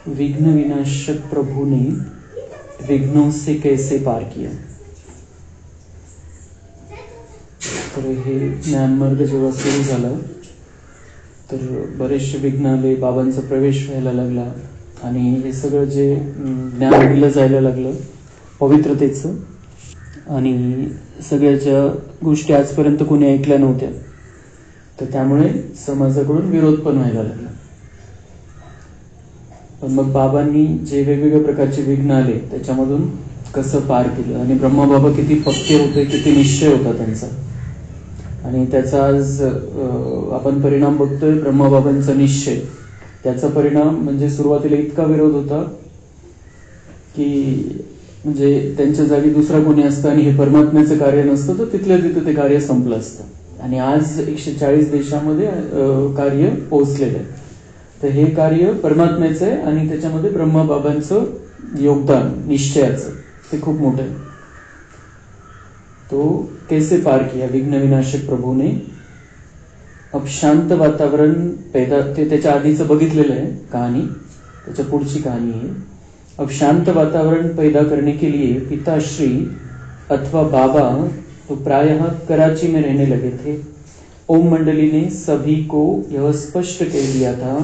विघ्न विनाशक प्रभु ने विघ्नों से कैसे पार किया. तर हे ज्ञानमार्ग जेव्हा सुरू झाला तर बरेचसे विघ्न आले, बाबांचा प्रवेश व्हायला लागला आणि हे सगळं जे ज्ञान दिलं जायला लागलं पवित्रतेचं, आणि सगळ्याच्या गोष्टी आजपर्यंत कोणी ऐकल्या नव्हत्या, तर त्यामुळे समाजाकडून विरोध पण व्हायला लागला. पण मग बाबांनी जे वेगवेगळ्या प्रकारचे विघ्न आले त्याच्यामधून कसं पार केलं, आणि ब्रह्मबाबा किती पक्के होते, किती निश्चय होता त्यांचा, आणि त्याचा आज आपण परिणाम बघतोय. ब्रह्मबाबांचा निश्चय, त्याचा परिणाम म्हणजे सुरुवातीला इतका विरोध होता की म्हणजे त्यांच्या जागी दुसरा कोणी असतं आणि हे परमात्म्याचं कार्य नसतं तर तिथल्या तिथं ते कार्य संपलं असतं. आणि आज 140 देशामध्ये कार्य पोहोचलेलं आहे. तर हे कार्य परमात्म्याचं आहे आणि त्याच्यामध्ये ब्रह्मबाबांचं योगदान निश्चयाचं ते खूप मोठं आहे. तो कैसे पार किया विघ्न विनाशक प्रभू ने. अब शांत वातावरण पैदा, ते त्याच्या आधीचं बघितलेलं आहे कहाणी, त्याच्या पुढची कहाणी आहे. अब शांत वातावरण पैदा करने के लिए पिताश्री अथवा बाबा तो प्रायः कराची में रहने लगे थे. ओम मंडली ने सभी को यह स्पष्ट कह दिया था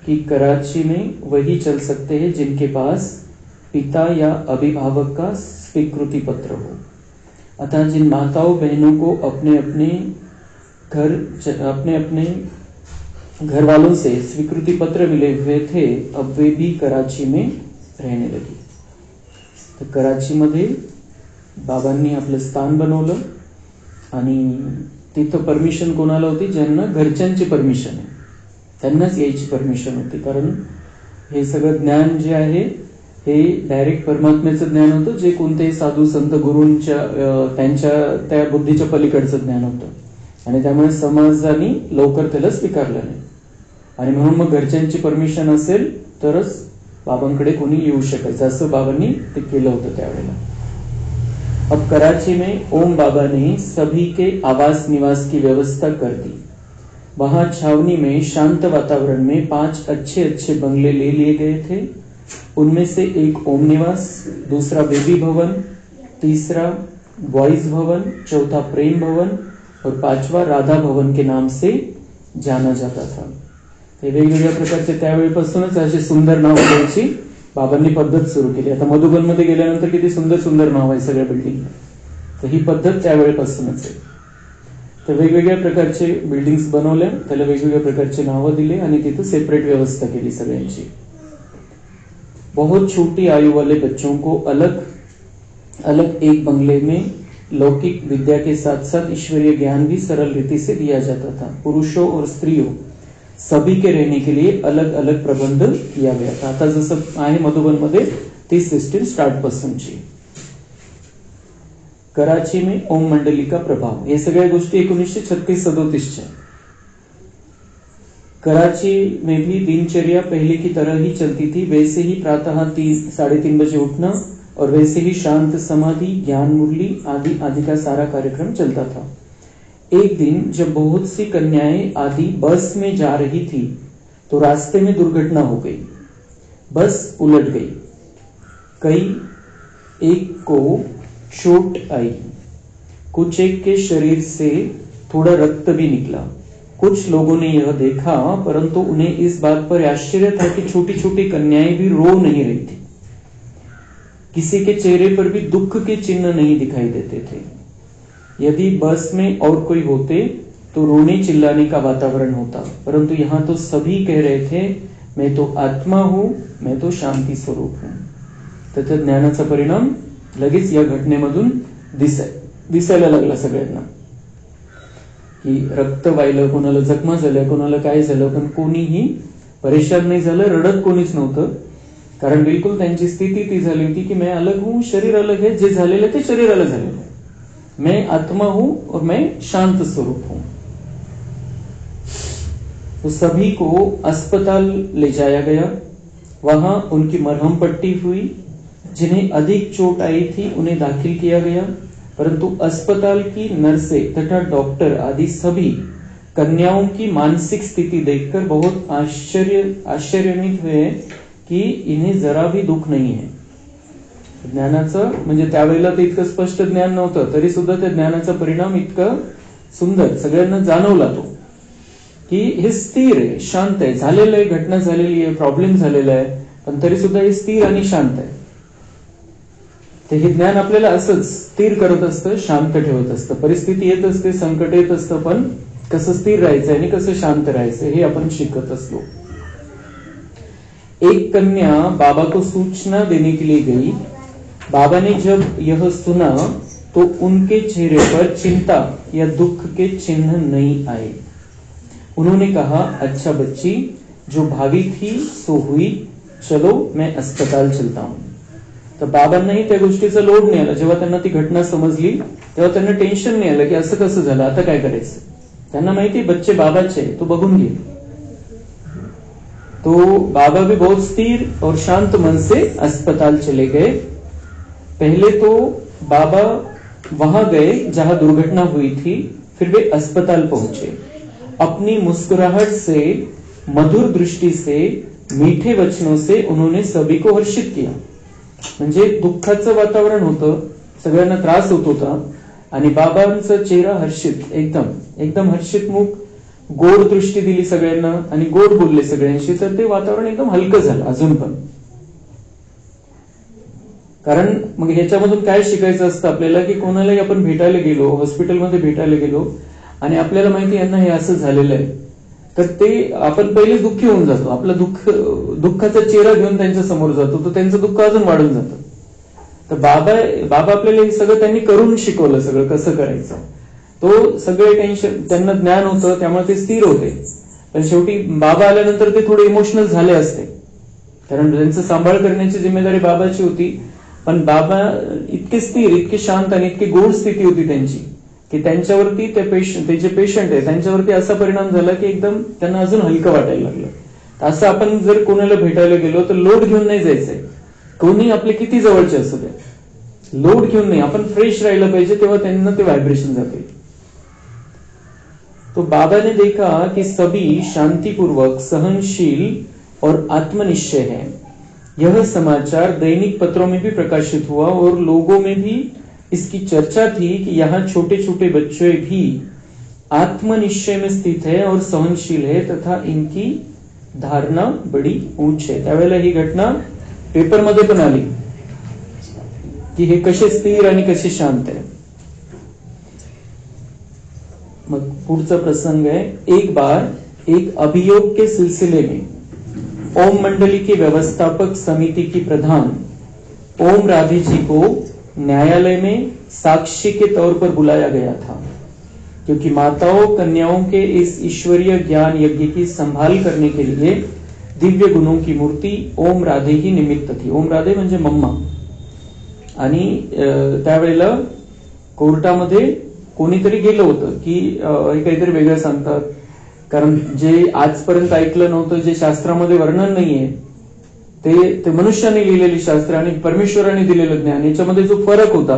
कि कराची में वही चल सकते हैं जिनके पास पिता या अभिभावक का स्वीकृति पत्र हो. अतः जिन माताओं बहनों को अपने अपने घर वालों से स्वीकृति पत्र मिले हुए थे, अब वे भी कराची में रहने लगी. तर कराचीमध्ये बाबांनी आपलं स्थान बनवलं आणि तिथं परमिशन कोणाला होती, ज्यांना घरच्यांची परमिशन आहे त्यांनाच यायची परमिशन होती. कारण हे सगळं ज्ञान जे आहे हे डायरेक्ट परमात्म्याचं ज्ञान होतं, जे कोणतेही साधू संत गुरूंच्या त्यांच्या त्या बुद्धीच्या पलीकडचं ज्ञान होतं, आणि त्यामुळे समाजाने लवकर त्याला स्वीकारलं नाही. आणि म्हणून मग घरच्यांची परमिशन असेल तरच बाबांकडे कोणी येऊ शकायचं, असं बाबांनी ते केलं होतं त्यावेळेला. अब कराची में ओम बाबा ने सभी के आवास निवास की व्यवस्था कर दी. वहां छावनी में शांत वातावरण में 5 अच्छे अच्छे बंगले ले लिए गए थे. उनमें से एक ओम निवास, दूसरा बेबी भवन, तीसरा बॉयज भवन, चौथा प्रेम भवन और 5वां राधा भवन के नाम से जाना जाता था. हे वेगवेगळ्या प्रकारचे त्यावेळेपासूनच असे सुंदर नाव द्यायची बाबांनी पद्धत सुरू केली. आता मधुबन मध्ये गेल्यानंतर किती सुंदर सुंदर नाव आहे सगळ्या बिल्डिंग, तर ही पद्धत त्यावेळेपासूनच आहे. तर वेगवेगळ्या प्रकारचे बिल्डिंग्स बनवल्या, त्याला वेगवेगळ्या प्रकारचे नावं दिले आणि तिथं सेपरेट व्यवस्था केली सगळ्यांची. बहुत छोटी आयु वाले बच्चों को अलग अलग एक बंगले में लौकिक विद्या के साथ साथ ईश्वरीय ज्ञान भी सरल रीति से दिया जाता था. पुरुषों और स्त्रियों सभी के रहने के लिए अलग अलग प्रबंध किया गया था. आता जसं आहे मधुबन मध्ये ती सिस्टीम स्टार्ट पासूनची. कराची में ओम मंडली का प्रभाव, हे सगळ्या गोष्टी 1936-37च्या. कराची में भी दिनचर्या पहले की तरह ही चलती थी. वैसे ही प्रातः 3-3:30 बजे उठना और वैसे ही शांत समाधि, ज्ञान मुरली आदि आदि का सारा कार्यक्रम चलता था. एक दिन जब बहुत सी कन्याएं आदि बस में जा रही थी तो रास्ते में दुर्घटना हो गई. बस उलट गई. एक को चोट आई. कुछ एक के शरीर से थोड़ा रक्त भी निकला. कुछ लोगों ने यह देखा, परंतु उन्हें इस बात पर आश्चर्य था कि छोटी छोटी कन्याएं भी रो नहीं रही थी. किसी के चेहरे पर भी दुख के चिन्ह नहीं दिखाई देते थे. यदि बस में और कोई होते तो रोने चिल्लाने का वातावरण होता, परंतु यहां तो सभी कह रहे थे मैं तो आत्मा हूं, मैं तो शांती स्वरूप हूं. त्याचा ज्ञानाचा परिणाम लगेच या घटनेमधून दिसायला लागला सगळ्यांना. की रक्त वाहिलं, कोणाला जखमा झाल्या, कोणाला काय झालं, पण कोणीही परेशान नाही झालं, रडत कोणीच नव्हतं. कारण बिलकुल त्यांची स्थिती ती झाली होती की मैं अलग हूं, शरीर अलग है, जे झालेलं ते शरीराला झालेलं है, मैं आत्मा हूं और मैं शांत स्वरूप हूं. तो सभी को अस्पताल ले जाया गया. वहां उनकी मरहम पट्टी हुई. जिन्हें अधिक चोट आई थी उन्हें दाखिल किया गया, परंतु अस्पताल की नर्सें तथा डॉक्टर आदि सभी कन्याओं की मानसिक स्थिति देखकर बहुत आश्चर्यान्वित हुए की इन्हें जरा भी दुःख नाही आहे. ज्ञानाचं म्हणजे त्यावेळेला ते इतकं स्पष्ट ज्ञान नव्हतं, तरी सुद्धा त्या ज्ञानाचा परिणाम इतकं सुंदर सगळ्यांना जाणवला तो, की हे स्थिर आहे, शांत आहे, झालेलं आहे, घटना झालेली आहे, प्रॉब्लेम झालेला आहे, पण तरी सुद्धा हे स्थिर आणि शांत आहे. ते हे ज्ञान आपल्याला असंच स्थिर करत असतं, शांत ठेवत असतं. परिस्थिती येत असते, संकट येत असतं, पण कसं स्थिर राहायचं आणि कसं शांत राहायचं हे आपण शिकत असतो. एक कन्या बाबा को सूचना देने के लिए गई. बाबा ने जब यह सुना तो उनके चेहरे पर चिंता या दुख के चिन्ह नहीं आए. उन्होंने कहा, अच्छा बच्ची, जो भावी थी सो हुई, चलो मैं अस्पताल चलता हूं. तर बाबांनाही त्या गोष्टीचा लोड नाही आला. जेव्हा त्यांना ती घटना समजली तेव्हा त्यांना टेन्शन नाही आलं की असं कसं झालं, आता काय करायचं. त्यांना माहिती बच्चे बाबाचे, तो बघून घे. तो बाबा भी बहुत स्थिर और शांत मन से अस्पताल चले गए. पहले तो बाबा वहां गए जहां दुर्घटना हुई थी, फिर वे अस्पताल पहुंचे. अपनी मुस्कुराहट से, मधुर दृष्टि से, मीठे वचनों से उन्होंने सभी को हर्षित किया. म्हणजे दुःखाचं वातावरण होतं, सगळ्यांना त्रास होत होता आणि बाबांचा चेहरा हर्षित, एकदम हर्षित मुख, गोड दृष्टी दिली सगळ्यांना आणि गोड बोलले सगळ्यांशी, तर ते वातावरण एकदम हलकं झालं अजून पण. कारण मग ह्याच्यामधून काय शिकायचं असतं आपल्याला, की कोणालाही आपण भेटायला गेलो, हॉस्पिटलमध्ये भेटायला गेलो आणि आपल्याला माहिती यांना हे असं झालेलं आहे, तर ते आपण पहिले दुःखी होऊन जातो. आपला दुःखाचा चेहरा घेऊन त्यांच्या समोर जातो, तर त्यांचं दुःख अजून वाढून जातं. तर बाबा आपल्याला हे सगळं त्यांनी करून शिकवलं, सगळं कसं करायचं. तो सगळे टेन्शन त्यांना ज्ञान होतं, त्यामुळे ते स्थिर होते. पण शेवटी बाबा आल्यानंतर ते थोडे इमोशनल झाले असते, कारण त्यांचं सांभाळ करण्याची जिम्मेदारी बाबाची होती. पण बाबा इतके स्थिर, इतके शांत आणि इतकी गोड स्थिती होती त्यांची, की त्यांच्यावरती ते जे पेशंट आहे त्यांच्यावरती असा परिणाम झाला की एकदम त्यांना अजून हलकं वाटायला लागलं. असं आपण जर कोणाला भेटायला गेलो तर लोड घेऊन नाही जायचंय. कोणी आपले किती जवळचे असू द्या, लोड घेऊन नाही, आपण फ्रेश राहिलं पाहिजे, तेव्हा त्यांना ते व्हायब्रेशन जाते. तो बाबा ने देखा कि सभी शांतिपूर्वक, सहनशील और आत्मनिश्चय है. यह समाचार दैनिक पत्रों में भी प्रकाशित हुआ और लोगों में भी इसकी चर्चा थी कि यहाँ छोटे छोटे बच्चे भी आत्मनिश्चय में स्थित है और सहनशील है तथा इनकी धारणा बड़ी ऊंच है. त्यावेळेला ही घटना पेपरमध्ये पण आली की हे कसे स्थिर आणि कसे शांत आहे. मग पुढचा प्रसंग है. एक बार एक अभियोग के सिलसिले में ओम मंडली के व्यवस्थापक समिति की प्रधान ओम राधे जी को न्यायालय में साक्षी के तौर पर बुलाया गया था, क्योंकि माताओं कन्याओं के इस ईश्वरीय ज्ञान यज्ञ की संभाल करने के लिए दिव्य गुणों की मूर्ति ओम राधे ही निमित्त थी. ओम राधे म्हणजे मम्मा. आणि त्यावेळेला कोर्टामध्ये कोणीतरी गेलं होतं की हे काहीतरी वेगळं सांगतात, कारण जे आजपर्यंत ऐकलं नव्हतं, जे शास्त्रामध्ये वर्णन नाहीये, ते मनुष्याने लिहिलेली शास्त्र आणि परमेश्वराने दिलेलं ज्ञान याच्यामध्ये जो फरक होता,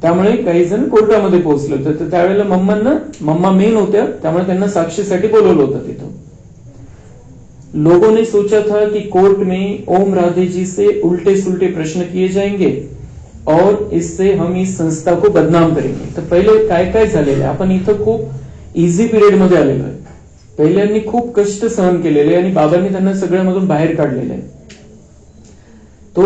त्यामुळे काही जण कोर्टामध्ये पोहोचले होते. तर त्यावेळेला मम्मा मेन होत्या, त्यामुळे त्यांना साक्षीसाठी बोलवलं होतं तिथं. लोगों ने सोचा था कि कोर्ट में ओम राधे जी से उल्टे सुलटे प्रश्न किए जाएंगे और इससे हम इस संस्था को बदनाम करेंगे. तर पहिले काय काय झालेलं आहे, आपण इथं खूप इझी पिरियड मध्ये आलेलो आहे. पहिल्यांनी खूप कष्ट सहन केलेले आणि बाबांनी त्यांना सगळ्यामधून बाहेर काढलेलं आहे. तो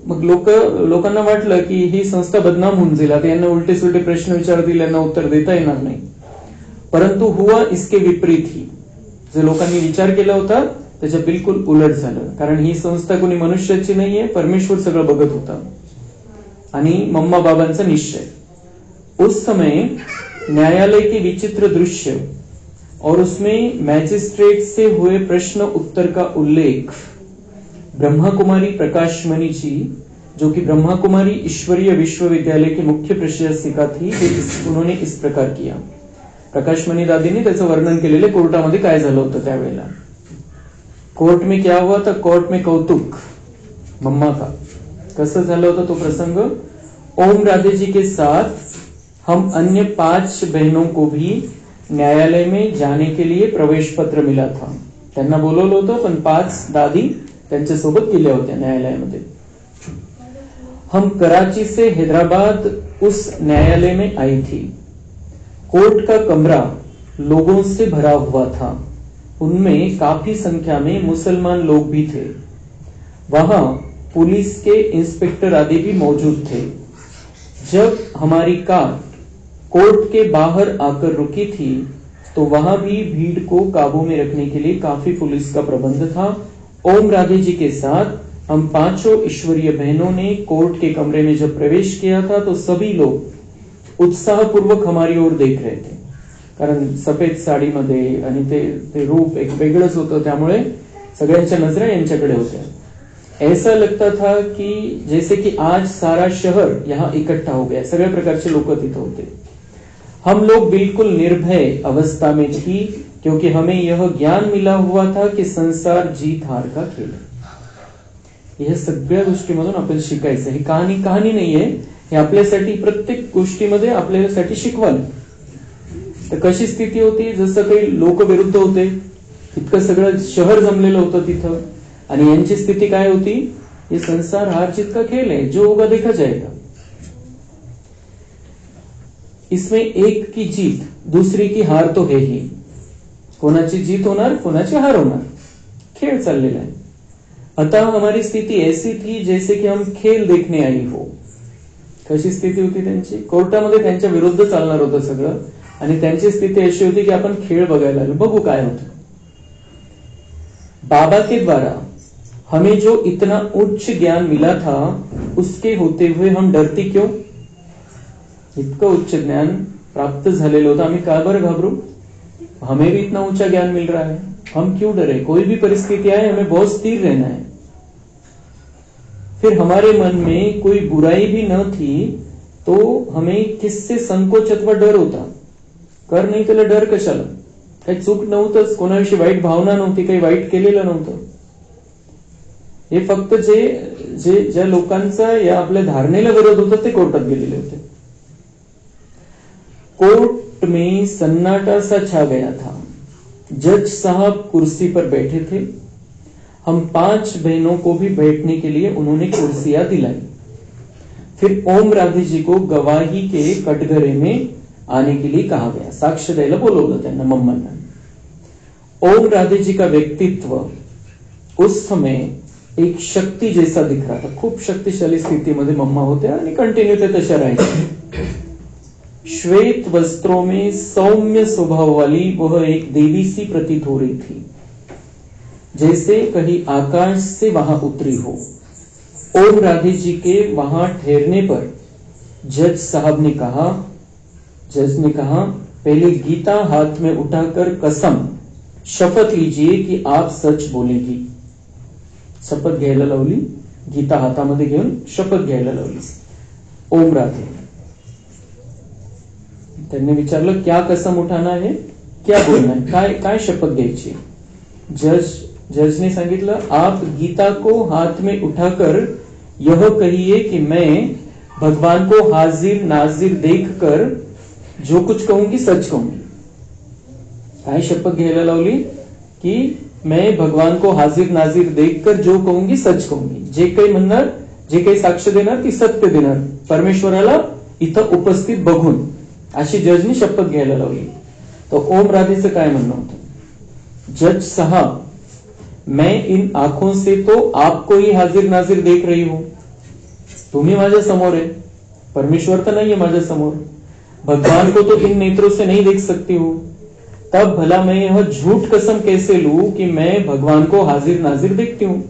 मग लोकांना वाटलं की ही संस्था बदनाम होऊन जाईल, आता यांना उलटे सुलटे प्रश्न विचारतील, यांना उत्तर देता येणार नाही. परंतु हुआ इसके विपरीत ही. जे लोकांनी विचार केला होता त्याच्या बिलकुल उलट झालं, कारण ही संस्था कोणी मनुष्याची नाहीये, परमेश्वर सगळं बघत होता आणि मम्मा बाबांचा निश्चय. उस समय न्यायालय के विचित्र दृश्य और उसमें मैजिस्ट्रेट से हुए प्रश्न उत्तर का उल्लेख ब्रह्मा कुमारी प्रकाशमणि जी, जो कि ब्रह्मा कुमारी ईश्वरीय विश्वविद्यालय की मुख्य प्रशासिका थी, उन्होंने इस प्रकार किया. प्रकाशमणि दादींनी त्याचं वर्णन केलेलं कोर्टामध्ये काय झालं होतं त्यावेळेला. कोर्ट में क्या हुआ था, कोर्ट में कौतुक मम्मा का. कसं झालं होतं तो प्रसंग. ओम राधे जी के साथ हम अन्य 5 बहनों को भी न्यायालय में जाने के लिए प्रवेश पत्र मिला था. त्यांना बोलवलं होतं, पण 5 दादी त्यांच्या सोबत गेल्या होत्या न्यायालयामध्ये. हम कराची से हैदराबाद उस न्यायालय में आई थी. कोर्ट का कमरा लोगों से भरा हुआ था. उनमें काफी संख्या में मुसलमान लोग भी थे. वहां पुलिस के इंस्पेक्टर आदि भी मौजूद थे. जब हमारी कार कोर्ट के बाहर आकर रुकी थी तो वहां भी भीड़ को काबू में रखने के लिए काफी पुलिस का प्रबंध था. ओम राधे जी के साथ हम 5 ईश्वरीय बहनों ने कोर्ट के कमरे में जब प्रवेश किया था तो सभी लोग उत्साहपूर्वक हमारी ओर देख रहे थे. कारण सफेद साडीमध्ये आणि ते रूप एक वेगळंच होतं, त्यामुळे सगळ्यांच्या नजरा यांच्याकडे होत्या. ऐसा लगता था कि जैसे कि आज सारा शहर यहाँ इकट्ठा हो गया. सगळ्या प्रकारचे लोक तिथे होते. हम लोग बिल्कुल निर्भय अवस्था में थी, क्योंकि हमें यह ज्ञान मिला हुआ था कि संसार जीत हार का खेल है. या सगळ्या गोष्टीमधून आपण शिकायचं. ही कहाणी नाहीये, हे आपल्यासाठी प्रत्येक गोष्टीमध्ये आपल्यासाठी शिकवण. तर कशी स्थिती होती, जसं काही लोक विरुद्ध होते, इतकं सगळं शहर जमलेलं होतं तिथं. आणि यांची स्थिती काय होती, ये संसार हार जीत का खेल है, जो होगा देखा जाएगा. इसमें एक की जीत दूसरी की हार तो है ही. कोणाची जीत होणार, कोणाची हार होणार, खेळ चाललेला आहे. अतः हमारी स्थिति ऐसी थी जैसे कि हम खेल देखने आई हो. कशी स्थिती होती त्यांची. कोर्टामध्ये त्यांच्या विरुद्ध चालणार होतं सगळं, आणि त्यांची स्थिती अशी होती की आपण खेळ बघायला आलो, बघू काय होतं. बाबा के द्वारा हमें जो इतना उच्च ज्ञान मिला था, उसके होते हुए हम डरते क्यों. इतकं उच्च ज्ञान प्राप्त झालेलं होतं, आम्ही का बरं घाबरू. हमें भी इतना ऊंचा ज्ञान मिल रहा है, हम क्यों डरे. कोई भी परिस्थिति आए हमें बहुत स्थिर रहना है. फिर हमारे मन में कोई बुराई भी न थी, तो हमें किससे संकोच अथवा डर होता. कर नाही त्याला डर कशाला. काही चूक नव्हतंच, कोणाविषयी वाईट भावना नव्हती, काही वाईट केलेलं नव्हतं. हे फक्त जे ज्या लोकांचा या आपल्या धारणेला विरोध होता ते कोर्टात गेलेले होते. कोर्ट में सन्नाटा सा छा गया था. जज साहब कुर्सी पर बैठे थे. हम 5 बहनों को भी बैठने के लिए उन्होंने कुर्सियां दिलाई. फिर ओम राधे जी को गवाही के कटघरे में आने के लिए कहा गया. साक्ष द्यायला बोलवलं त्यांना, मम्मांना. ओम राधे जी का व्यक्तित्व उस समय एक शक्ती जैसा दिख रहा था. खूप शक्तिशाली स्थितीमध्ये मम्मा होत्या आणि कंटिन्यू ते तशा राहायच्या. श्वेत वस्त्रों में सौम्य स्वभाव वाली वह एक देवी सी प्रतीत हो रही थी, जैसे कहीं आकाश से वहां उतरी हो. ओम राधे जी के वहां ठहरने पर जज ने कहा, पहले गीता हाथ में उठाकर कसम शपथ लीजिए कि आप सच बोलेगी. शपथ घ्यायला लावली, गीता हातामध्ये घेऊन शपथ घ्यायला लावली ओम राधे. त्यांनी विचारलं, क्या कसम उठाना है, क्या बोलना है, काय शपथ घ्यायची. जज ने सांगितलं, आप गीता को हाथ में उठाकर यह कहिए कि मैं भगवान को हाजिर नाजिर देखकर जो कुछ कहूंगी सच कहूंगी. काय शपथ घ्यायला लावली की मैं भगवान को हाजिर नाजिर देखकर जो कहूंगी सच कहूंगी. जे काही म्हणणार, जे काही साक्ष देणार ती सत्य देणार, परमेश्वराला इथं उपस्थित बघून, अशी जजनी शपथ घ्यायला लावली. तो ओम राधेचं काय म्हणणं होतं, जज साहब मैं इन आंखों से तो आपको ही हाजिर नाजिर देख रही हूं. तुम्ही माझ्या समोर आहे, परमेश्वर तर नाहीये माझ्या समोर. भगवान को तो इन नेत्रों से नहीं देख सकती हूं. तब भला मैं यह झूठ कसम कैसे लूं कि मैं भगवान को हाजिर नाजिर देखती हूं.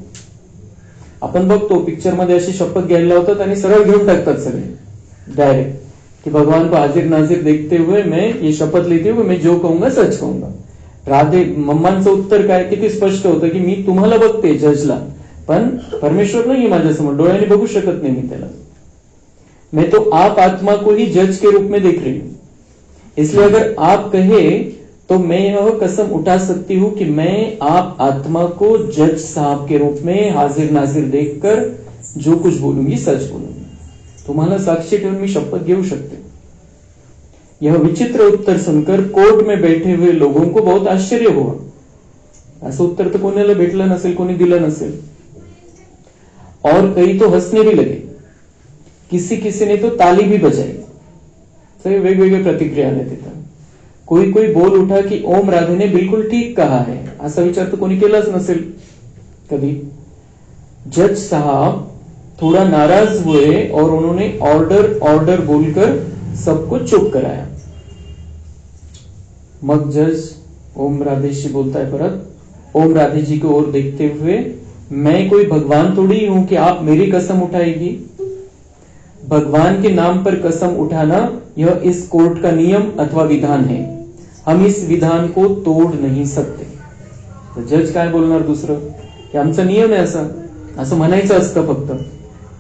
आपण बघतो पिक्चर मध्ये अशी शपथ घ्यायला लावतात आणि सरळ घेऊन टाकतात सगळे डायरेक्ट, कि भगवान को हाजिर नाजिर देखते हुए मैं ये शपथ लेती हूँ कि मैं जो कहूंगा सच कहूंगा. राधे मम्मांचं उत्तर काय, किती स्पष्ट होतं की मी तुम्हाला बघते जजला, पण परमेश्वर नहीं है माझ्यासमोर, डोळ्याने बघू शकत नाही मी त्याला. मैं तो आप आत्मा को ही जज के रूप में देख रही हूं. इसलिए अगर आप कहे तो मैं यह कसम उठा सकती हूं कि मैं आप आत्मा को जज साहब के रूप में हाजिर नाजिर देखकर जो कुछ बोलूंगी सच बोलूंगी. तुम्हाला साक्षी ठेवून मी शपथ घेऊ शकते. यह विचित्र उत्तर सुनकर कोर्ट में बैठे हुए लोगों को बहुत आश्चर्य हुआ. असं उत्तर तर कोणाला भेटलं नसेल, कोणी दिलं नसेल. और कई तो हंसने भी लगे, किसी किसी ने तो ताली भी बजाई. सगळे वेगवेगळे प्रतिक्रिया आल्या तिथं. कोई कोई बोल उठा कि ओम राधे ने बिल्कुल ठीक कहा है. असा विचार तर कोणी केलाच नसेल कभी. जज साहब थोड़ा नाराज हुए और उन्होंने ऑर्डर ऑर्डर बोलकर सबको चुप कराया. मग जज ओम राधे जी बोलता है परत. ओम राधे जी की ओर देखते हुए, मैं कोई भगवान थोड़ी हूं कि आप मेरी कसम उठाएगी. भगवान के नाम पर कसम उठाना यह इस कोर्ट का नियम अथवा विधान है. हम इस विधान को तोड़ नहीं सकते. तर जज काय बोलणार दुसरं, की आमचा नियम आहे असा, असं म्हणायचं असतं फक्त.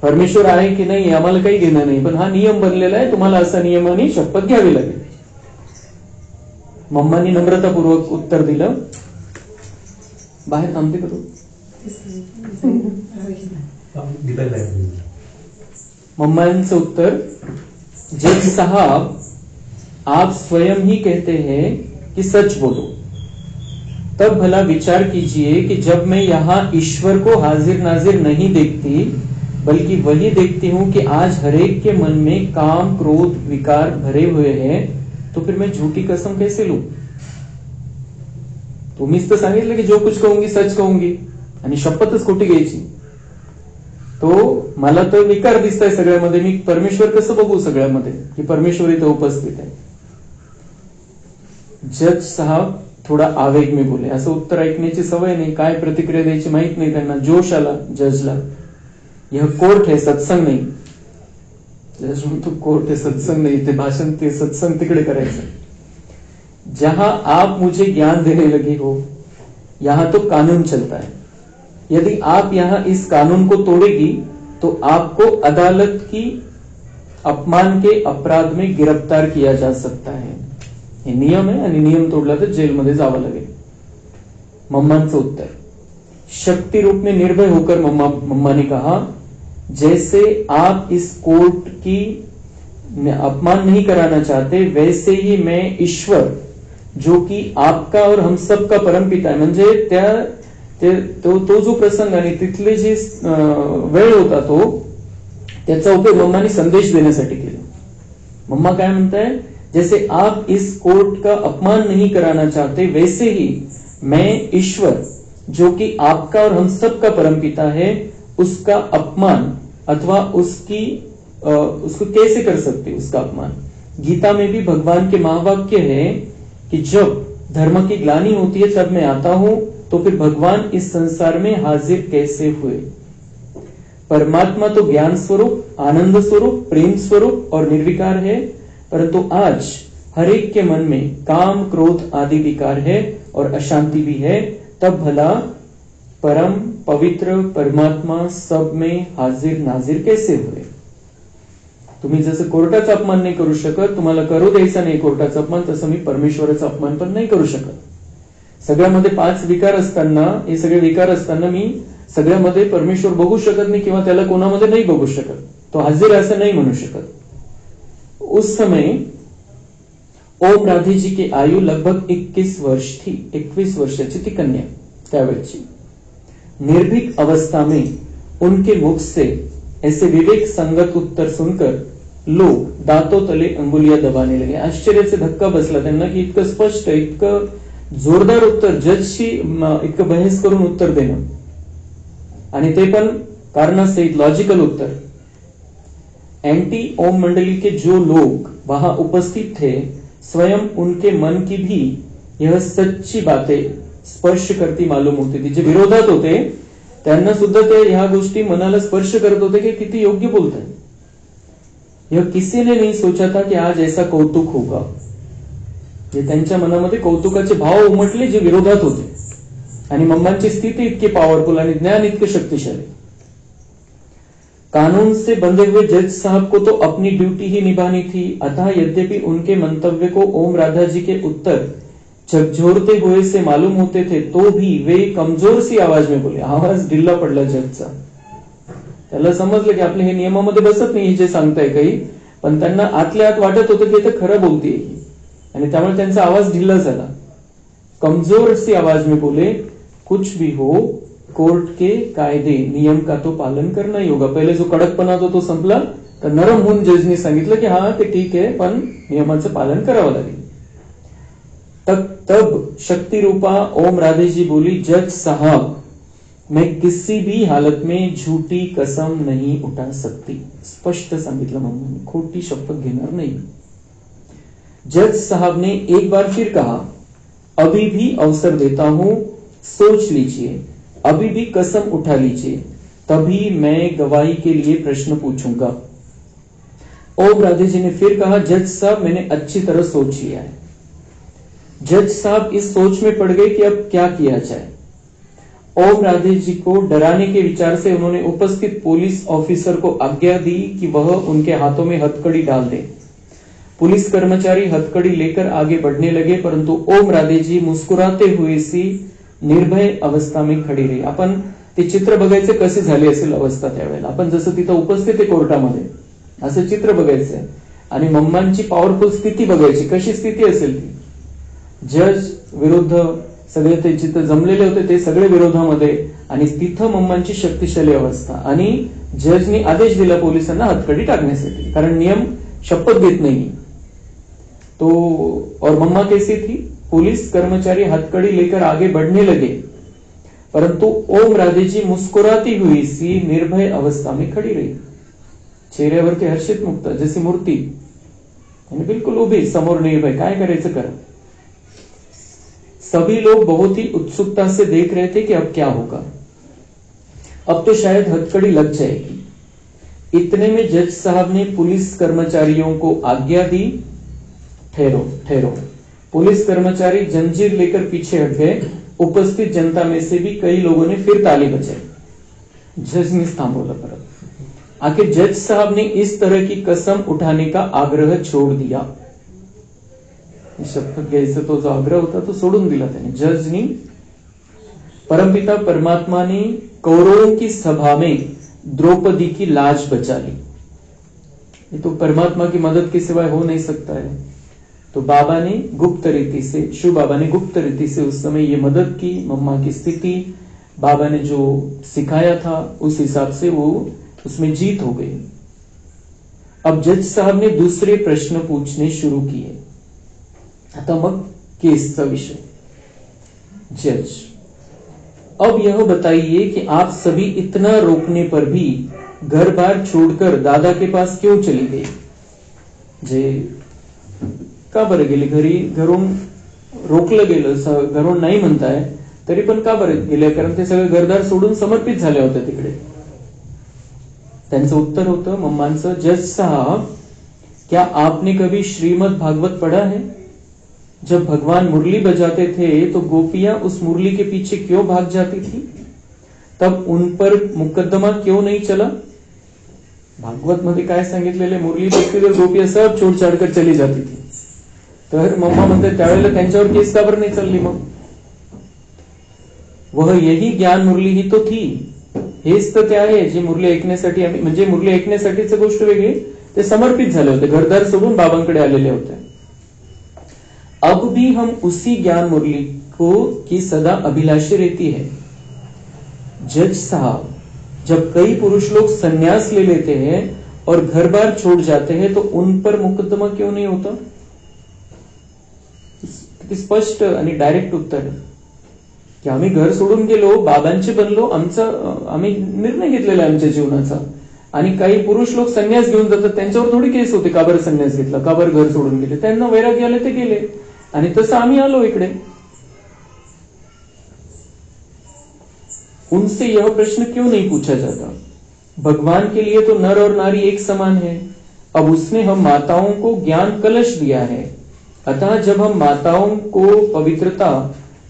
परमेश्वर आहे की नाही आम्हाला काही घेणं नाही, पण हा नियम बनलेला आहे, तुम्हाला असा नियमाने शपथ घ्यावी लागेल. मम्मांनी नम्रतापूर्वक उत्तर दिलं. बाहेर थांबते का तू? मम्मांचं उत्तर, जज साहब आप स्वयं ही कहते हैं कि सच बोलो, तब भला विचार कीजिए कि जब मैं यहाँ ईश्वर को हाजिर नाजिर नहीं देखती, बल्कि वही देखती हूं कि आज हरेक के मन में काम क्रोध विकार भरे हुए हैं, तो फिर मैं झूठी कसम कैसे लूं. तुम्हीच तर सांगितलं की जो कुछ कहूंगी सच कहूंगी आणि शपथच खोटी घ्यायची. तो मला तर विकार दिसताय सगळ्यामध्ये, मी परमेश्वर कसं बघू सगळ्यामध्ये की परमेश्वर इथं उपस्थित आहे. जज साहब थोडा आवेग में बोले. असं उत्तर ऐकण्याची सवय नाही, काय प्रतिक्रिया द्यायची माहित नाही त्यांना. जोश आला जजला. यह कोर्ट है, सत्संग नहीं. जज म्हणतो कोर्ट है, सत्संग नहीं. ते भाषण, ते सत्संग तिकडे करायचं. जहां आप मुझे ज्ञान देने लगे हो, यहां तो कानून चलता है. यदि आप यहां इस कानून को तोड़ेगी तो आपको अदालत की अपमान के अपराध में गिरफ्तार किया जा सकता है. हे नियम आहे आणि नियम तोडला तर जेलमध्ये जावं लागेल. मम्मांचं उत्तर, शक्ति रूप में निर्भय होकर मम्मा ने कहा, जैसे आप इस कोर्ट की अपमान नहीं कराना चाहते, वैसे ही मैं ईश्वर जो कि आपका और हम सब का परमपिता है. म्हणजे तो जो प्रसंग आणि तिथले जे वेळ होता तो, त्याचा उपयोग मम्मानी संदेश देण्यासाठी केला. मम्मा काय म्हणताय, जैसे आप इस कोर्ट का अपमान नहीं कराना चाहते, वैसे ही मैं ईश्वर जो कि आपका और हम सब का परमपिता है, उसका अपमान अथवा उसको कैसे कर सकते, उसका अपमान. गीता में भी भगवान के महावाक्य है कि जब धर्म की ग्लानि होती है तब मैं आता हूं, तो फिर भगवान इस संसार में हाजिर कैसे हुए. परमात्मा तो ज्ञान स्वरूप, आनंद स्वरूप, प्रेम स्वरूप और निर्विकार है, परंतु आज हर एक के मन में काम क्रोध आदि विकार है और अशांति भी है. तब भला परम पवित्र परमात्मा सब में हाजिर नाजिर कैसे हुए. तुम्ही जसं कोर्टाचा अपमान नाही करू शकत, तुम्हाला करू द्यायचा नाही कोर्टाचा अपमान, तसं मी परमेश्वराचा अपमान पण नाही करू शकत. सगळ्यामध्ये 5 विकार असताना, हे सगळे विकार असताना मी सगळ्यामध्ये परमेश्वर बघू शकत नाही किंवा त्याला कोणामध्ये नाही बघू शकत. तो हाजिर असं नाही म्हणू शकत. उस समय ओम राधे जी की आयु लगभग 21 वर्ष थी. 21 वर्षाची ती कन्या त्यावेळची. निर्भीक अवस्था में उनके मुख से ऐसे विवेक संगत उत्तर सुनकर लोग दांतों तले अंगुलियां दबाने लगे. आश्चर्याचा धक्का बसला त्यांना की इतकं स्पष्ट, इतकं जोरदार उत्तर, जजशी इतकं बहस करून उत्तर देणं, आणि ते पण कारणासहित लॉजिकल उत्तर. एंटी ओम मंडली के जो लोग वहां उपस्थित थे, स्वयं उनके मन की भी यह सच्ची बातें स्पर्श करती मालूम होती थी. जे विरोधात होते त्यांना सुद्धा ते ह्या गोष्टी मनाला स्पर्श करत होते की किती योग्य बोलताय. यह किसी ने नहीं सोचा था कि आज ऐसा कौतुक होगा. जे त्यांच्या मनामध्ये कौतुकाचे भाव उमटले जे विरोधात होते, आणि मम्मांची स्थिती इतकी पॉवरफुल आणि ज्ञान इतके शक्तिशाली। कानून से बंधे हुए जज साहब को तो अपनी ड्यूटी ही निभानी थी, अतः यद्यपि उनके मंतव्य को ओम राधा जी के उत्तर झकझोरते हुए से मालूम होते थे, तो भी वे कमजोर सी आवाज में बोले। आवाज ढिल्ला पडला जजचा, त्याला समजलं की आपले हे नियमामध्ये बसत नाही जे सांगताय काही, पण त्यांना आतल्या आत वाटत होतं की ते खरं बोलतेय, आणि त्यामुळे त्यांचा आवाज ढिल्ला झाला। कमजोर सी आवाज में बोले, कुछ भी हो कोर्ट के कायदे नियम का तो पालन करना ही होगा। पहिले जो कडकपणा होता तो संपला, तर नरम होऊन जजनी सांगितलं की हा ते ठीक आहे, पण नियमाचं पालन करावं लागेल। तब शक्ति रूपा ओम राधे जी बोली, जज साहब मैं किसी भी हालत में झूठी कसम नहीं उठा सकती। स्पष्ट सांगितलं मम्मी, खोटी शपथ घेणार नाही। जज साहब ने एक बार फिर कहा, अभी भी अवसर देता हूं, सोच लीजिए, अभी भी कसम उठा लीजिए, तभी मैं गवाही के लिए प्रश्न पूछूंगा। ओम राधे जी ने फिर कहा, जज साहब मैंने अच्छी तरह सोच लिया है। जज साहब इस सोच में पड़ गए कि अब क्या किया जाए। ओम राधे जी को डराने के विचार से उन्होंने उपस्थित पुलिस ऑफिसर को आज्ञा दी कि वह उनके हाथों में हथकड़ी डाल दे। पुलिस कर्मचारी हथकड़ी लेकर आगे बढ़ने लगे, परंतु ओम राधे जी मुस्कुराते हुए सी निर्भय अवस्था में खडी रही। आपण ते चित्र बघायचे कशी झाली असेल अवस्था त्यावेळेला, आपण जसं तिथं उपस्थित आहे कोर्टामध्ये असं चित्र बघायचंय, आणि मम्मांची पॉवरफुल स्थिती बघायची, कशी स्थिती असेल ती। जज विरुद्ध सगळे ते जिथं जमलेले होते ते सगळे विरोधामध्ये, आणि तिथं मम्मांची शक्तिशाली अवस्था, आणि जजनी आदेश दिला पोलिसांना हथकडी टाकण्यासाठी, कारण नियम शपथ घेत नाही तो। और मम्मा कैसी थी, पुलिस कर्मचारी हथकड़ी लेकर आगे बढ़ने लगे, परंतु ओम राधे जी मुस्कुराती हुई सी निर्भय अवस्था में खड़ी रही। चेहऱ्यावरती हर्षित मुक्त जशी मूर्ती, आणि बिल्कुल उभी समोर निर्भय, काय करायचं करा। सभी लोग बहुत ही उत्सुकता से देख रहे थे कि अब क्या होगा, अब तो शायद हथकड़ी लग जाएगी। इतने में जज साहब ने पुलिस कर्मचारियों को आज्ञा दी, ठहरो ठहरो। पुलिस कर्मचारी जंजीर लेकर पीछे हट गए। उपस्थित जनता में से भी कई लोगों ने फिर ताली बजाई। जज ने थांबवलं परत। आखिर जज साहब ने इस तरह की कसम उठाने का आग्रह छोड़ दिया। शपथ घ्यायचा तो जो आग्रह होता तो सोडून दिला त्याने, जजनी। परमपिता परमात्मा ने कौरवों की सभा में द्रौपदी की लाज बचा ली। ये तो परमात्मा की मदद के सिवाय हो नहीं सकता है। तो बाबा ने गुप्त रीति से, शिव बाबा ने गुप्त रीति से उस समय ये मदद की। मम्मा की स्थिति बाबा ने जो सिखाया था उस हिसाब से वो उसमें जीत हो गई। अब जज साहब ने दूसरे प्रश्न पूछने शुरू किए। आता मग केसचा विषय। जज, अब यह बताइए कि आप सभी इतना रोकने पर भी घर बार छोड़कर दादा के पास क्यों चली गई? जे का बरं गेले? घरून रोखलं गेलं, घरून नाही म्हणताय तरी पण का बरं गेले? कारण ते सगळे घरदार सोडून समर्पित झाले होते तिकडे। त्यांचं उत्तर होतं मम्मांचं, जज साहब क्या आपने कभी श्रीमद् भागवत पढ़ा है? जब भगवान मुरली बजाते थे तो गोपियां उस मुरली के पीछे क्यों भाग जाती थी? तब उन पर मुकदमा क्यों नहीं चला? भागवत मध्ये काय सांगितलेले, मुरली बजती तर गोपियां सब छोडछाडकर चली जाती थी। तर मम्मा म्हणते त्यावेळेला त्यांच्यावर केस का बरं नाही चालली? मग वह यही ज्ञान मुरली ही तो थी। हेच तर ते आहे जी मुरली ऐकण्यासाठी आम्ही, म्हणजे मुरली ऐकण्यासाठीच गोष्ट वेगळी, ते समर्पित झाले होते, घरदार सोडून बाबांकडे आलेले होते। अब भी हम उसी ज्ञान मुरली को की सदा अभिलाषी रहती है। जज साहब, जब कई पुरुष लोग संन्यास ले लेते हैं और घर बार छोड़ जाते हैं तो उन पर मुकदमा क्यों नहीं होता? स्पष्ट आणि डायरेक्ट उत्तर आहे की आम्ही घर सोडून गेलो, बाबांचे बनलो, आम्ही निर्णय घेतलेला आमच्या जीवनाचा, आणि काही पुरुष लोक संन्यास घेऊन जातात, त्यांच्यावर थोडी केस होते का बरं संन्यास घेतला, का बरं घर सोडून गेले? त्यांना वैराग्य आले ते गेले, आणि तसं आम्ही आलो इकडे। उनसे यह प्रश्न क्यों नहीं पूछा जाता? भगवान के लिए तो नर और नारी एक समान है। अब उसने हम माताओं को ज्ञान कलश दिया है, अतः जब हम माताओं को पवित्रता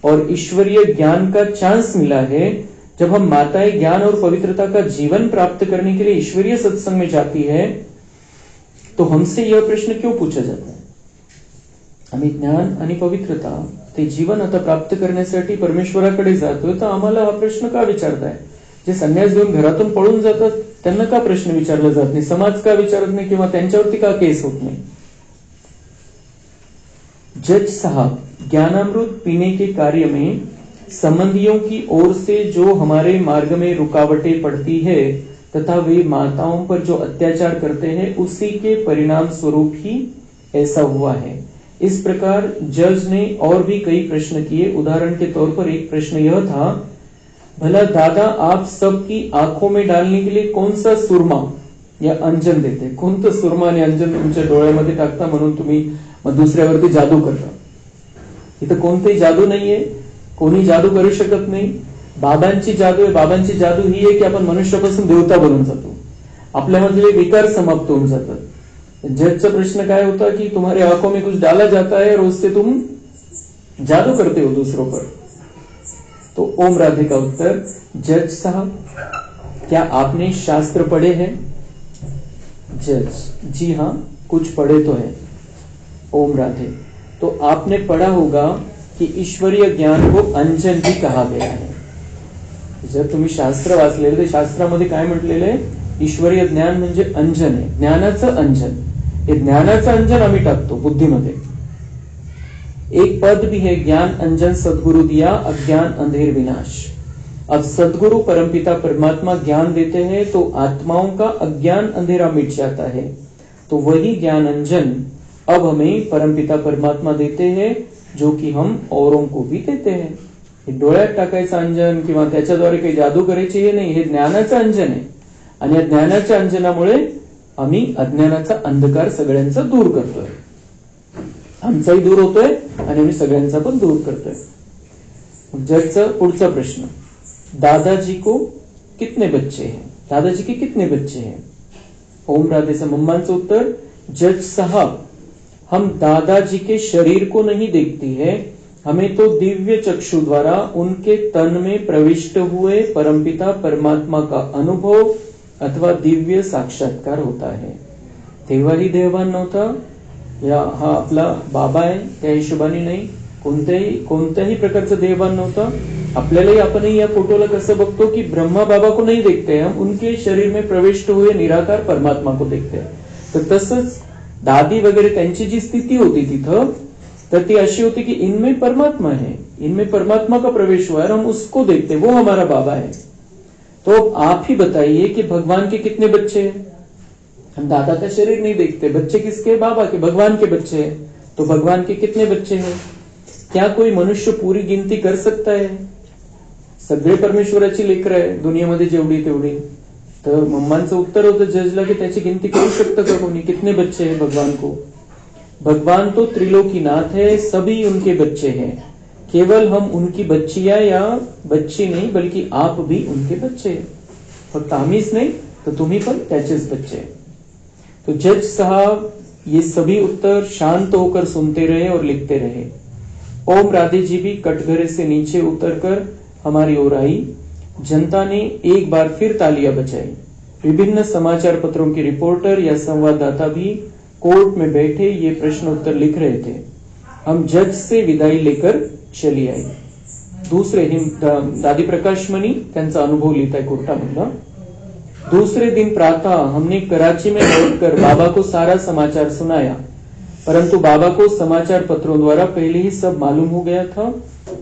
और ईश्वरीय ज्ञान का चांस मिला है, जब हम माताएं ज्ञान और पवित्रता का जीवन प्राप्त करने के लिए ईश्वरीय सत्संग में जाती है, तो हमसे यह प्रश्न क्यों पूछा जाता है? आम्ही ज्ञान आणि पवित्रता ते जीवन आता प्राप्त करण्यासाठी परमेश्वराकडे जातोय, तर आम्हाला हा प्रश्न का विचारताय? जे संन्यास घेऊन घरातून पळून जातात त्यांना का प्रश्न विचारला जात नाही? समाज का विचारत नाही किंवा त्यांच्यावरती का केस होत नाही? जज साहब, ज्ञानामृत पीने के कार्य में संबंधियों की ओर से जो हमारे मार्ग में रुकावटें पड़ती है तथा वे माताओं पर जो अत्याचार करते हैं, उसी के परिणाम स्वरूप ही ऐसा हुआ है। इस प्रकार जज ने और भी कई प्रश्न किए। उदाहरण के तौर पर एक प्रश्न यह था, भला दादा आप सबकी आंखों में डालने के लिए कौन सा सुरमा या अंजन देते? कोणतं सुरमा आणि अंजन तुमच्या डोळ्यामध्ये टाकता म्हणून तुम्ही मग दुसऱ्यावरती जादू करता? इथं कोणतीही जादू नाहीये, कोणी जादू करू शकत नाही। बाबांची जादू आहे। बाबांची जादू ही आहे की आपण मनुष्यापासून देवता बनून जातो, आपल्यामधले विकार समाप्त होऊन जातात। जजचा प्रश्न काय होता कि तुम्हारे आंखों में कुछ डाला जाता है और उससे तुम जादू करते हो दूसरों पर। तो ओम राधे का उत्तर, जज साहब क्या आपने शास्त्र पढ़े हैं? जज, जी हाँ कुछ पढ़े तो है। ओम राधे, तो आपने पढ़ा होगा कि ईश्वरीय ज्ञान को अंजन भी कहा गया है। जर तुम्ही शास्त्र वाचलेलं तर शास्त्रामध्ये काय म्हटलेलं आहे? ईश्वरीय ज्ञान म्हणजे अंजन आहे, ज्ञानाचं अंजन। हे ज्ञानाचं अंजन आम्ही टाकतो बुद्धीमध्ये। एक पद भी है, ज्ञान अंजन सदगुरु दिया, अज्ञान अंधेर विनाश। अब सदगुरु परमपिता परमात्मा ज्ञान देते हैं तो आत्माओं का अज्ञान अंधेरा मिट जाता है। तो वही ज्ञान अंजन अब हमें परमपिता परमात्मा देते हैं, जो कि हम औरों को भी देते हैं। हे डोळ्यात टाकायचं अंजन किंवा त्याच्याद्वारे काही जादू करायची हे नाही, हे ज्ञानाचं अंजन आहे। आणि या ज्ञानाच्या अंजनामुळे आम्ही अज्ञानाचा अंधकार सगळ्यांचा दूर करतोय, आमचाही दूर होतोय आणि आम्ही सगळ्यांचा पण दूर करतोय। जजचा पुढचा प्रश्न, दादाजी को कितने बच्चे हैं? दादाजी के कितने बच्चे हैं? ओम राधेचं मम्मांचं उत्तर, जज साहब हम दादाजी के शरीर को नहीं देखती है, हमें तो दिव्य चक्षु द्वारा उनके तन में प्रविष्ट हुए परमपिता परमात्मा का अनुभव अथवा दिव्य साक्षात्कार होता है। तेव्हाही देहभान नव्हता, या हा आपला बाबा आहे त्या हिशोबाने नाही, कोणत्याही प्रकारचं देहभान नव्हतं। आपल्यालाही आपणही या फोटोला कसं बघतो की ब्रह्मा बाबा को नहीं देखते, हम उनके शरीर में प्रविष्ट हुए निराकार परमात्मा को देखते हैं। तर तसंच दादी वगैरे त्यांची जी स्थिती होती तिथं, तर ती अशी होती की इनमें परमात्मा है, इनमें परमात्मा का प्रवेश हुआ है, हम उसको देखते, वो हमारा बाबा है। तो आप ही बताइए कि भगवान के कितने बच्चे हैं? हम दादा का शरीर नहीं देखते, बच्चे किसके? बाबा के, भगवान के बच्चे हैं। तो भगवान के कितने बच्चे हैं? क्या कोई मनुष्य पूरी गिनती कर सकता है? सगळे परमेश्वराची लेकरं आहे दुनियेमध्ये जेवढी तेवढी। तर मम्मांचं उत्तर होतं जजला की त्याची गिनती करू शकतं का कोणी? कितने बच्चे हैं भगवान को? भगवान तो त्रिलोकीनाथ है, सभी उनके बच्चे हैं, केवल हम उनकी बच्चियां या बच्ची नहीं बल्कि आप भी उनके बच्चे हैं। फक्त आम्हीच नाही तर तुम्ही पण त्याचेच बच्चे हैं। तो जज साहब ये सभी उत्तर शांत होकर सुनते रहे और लिखते रहे। ओम राधे जी भी कटघरे से नीचे उतरकर हमारी ओर आई। जनता ने एक बार फिर तालियां बजाई। विभिन्न समाचार पत्रों के रिपोर्टर या संवाददाता भी कोर्ट में बैठे ये प्रश्न उत्तर लिख रहे थे। हम जज से विदाई लेकर चली आई। दूसरे दादी प्रकाशमणी त्यांचा अनुभव लिहित आहे कोर्टामधला। दूसरे दिन प्रातः हमने कराची में लौटकर बाबा को सारा समाचार सुनाया, परंतु बाबा को समाचार पत्रों द्वारा पहले ही सब मालूम हो गया था।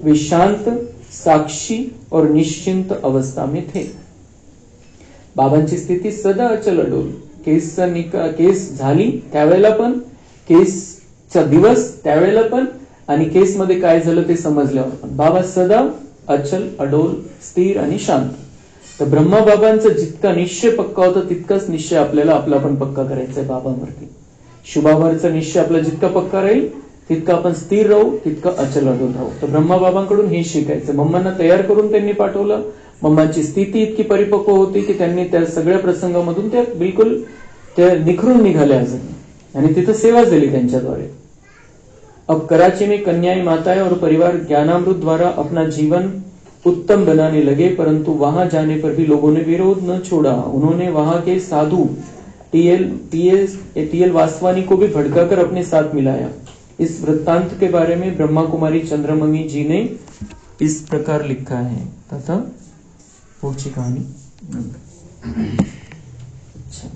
वे शांत, साक्षी और निश्चिंत अवस्था में थे। बाबांची स्थिती सदा अचल अडोल। केस झाली त्यावेळेला पण, केसचा दिवस त्यावेळेला पण, आणि केसमध्ये काय झालं ते समजल्यावर पण बाबा सदा अचल अडोल, स्थिर आणि शांत। तर ब्रह्मा बाबांचा जितका निश्चय पक्का होता तितकाच निश्चय आपल्याला आपला पण पक्का करायचा आहे बाबांवरती। शुभावरचा निश्चय आपला जितका पक्का राहील तितका आपण स्थिर राहू, तितका अचल अडोल राहू। तर ब्रह्मा बाबांकडून हे शिकायचं। मम्मांना तयार करून त्यांनी पाठवलं। मम्मांची स्थिती इतकी परिपक्व होती की त्यांनी त्या सगळ्या प्रसंगामधून त्या बिलकुल त्या निखरून निघाल्या अजून, आणि तिथं सेवा झाली त्यांच्याद्वारे। अब कराची में कन्याएं, माताएं और परिवार ज्ञानामृत द्वारा अपना जीवन उत्तम बनाने लगे, परंतु वहां जाने पर भी लोगों ने विरोध न छोड़ा। उन्होंने वहां के साधु टीएल वासवानी को भी भड़काकर अपने साथ मिलाया। इस वृत्तांत के बारे में ब्रह्मा कुमारी चंद्रमणि जी ने इस प्रकार लिखा है तथा पुढची कहाणी। अच्छा,